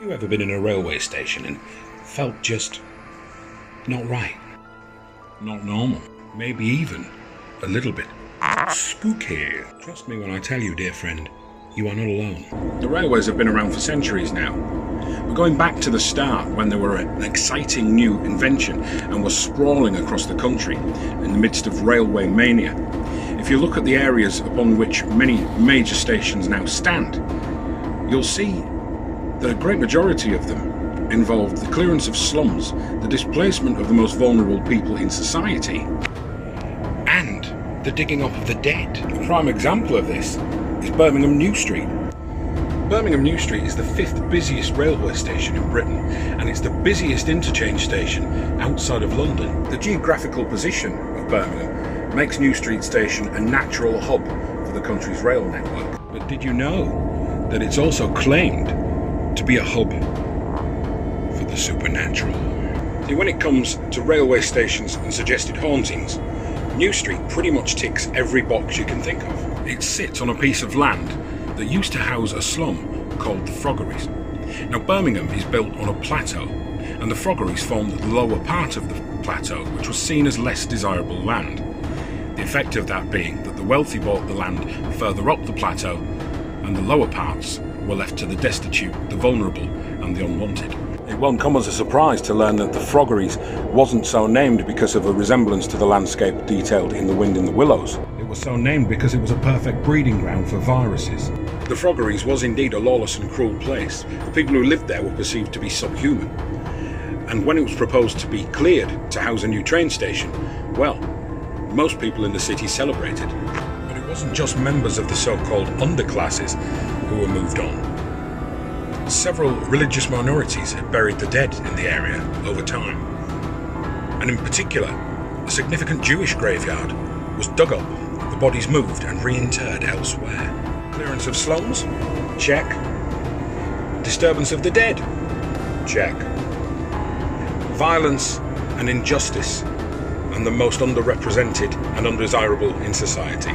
You ever been in a railway station and felt just not right? Not normal? Maybe even a little bit spooky? Trust me when I tell you, dear friend, you are not alone. The railways have been around for centuries now. We're going back to the start when they were an exciting new invention and were sprawling across the country in the midst of railway mania. If you look at the areas upon which many major stations now stand, you'll see that a great majority of them involved the clearance of slums, the displacement of the most vulnerable people in society, and the digging up of the dead. A prime example of this is Birmingham New Street. Birmingham New Street is the 5th busiest railway station in Britain, and it's the busiest interchange station outside of London. The geographical position of Birmingham makes New Street Station a natural hub for the country's rail network. But did you know that it's also claimed to be a hub for the supernatural? See, when it comes to railway stations and suggested hauntings, New Street pretty much ticks every box you can think of. It sits on a piece of land that used to house a slum called the Froggeries. Now, Birmingham is built on a plateau, and the Froggeries formed the lower part of the plateau, which was seen as less desirable land. The effect of that being that the wealthy bought the land further up the plateau, and the lower parts were left to the destitute, the vulnerable, and the unwanted. It won't come as a surprise to learn that the Froggeries wasn't so named because of a resemblance to the landscape detailed in The Wind in the Willows. It was so named because it was a perfect breeding ground for viruses. The Froggeries was indeed a lawless and cruel place. The people who lived there were perceived to be subhuman. And when it was proposed to be cleared to house a new train station, well, most people in the city celebrated. But it wasn't just members of the so-called underclasses who were moved on. Several religious minorities had buried the dead in the area over time. And in particular, a significant Jewish graveyard was dug up, the bodies moved and reinterred elsewhere. Clearance of slums? Check. Disturbance of the dead? Check. Violence and injustice and the most underrepresented and undesirable in society?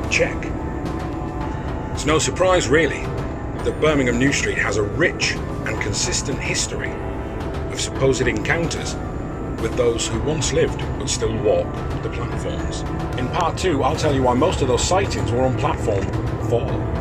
Check. It's no surprise, really, that Birmingham New Street has a rich and consistent history of supposed encounters with those who once lived but still walk the platforms. In part 2, I'll tell you why most of those sightings were on platform 4.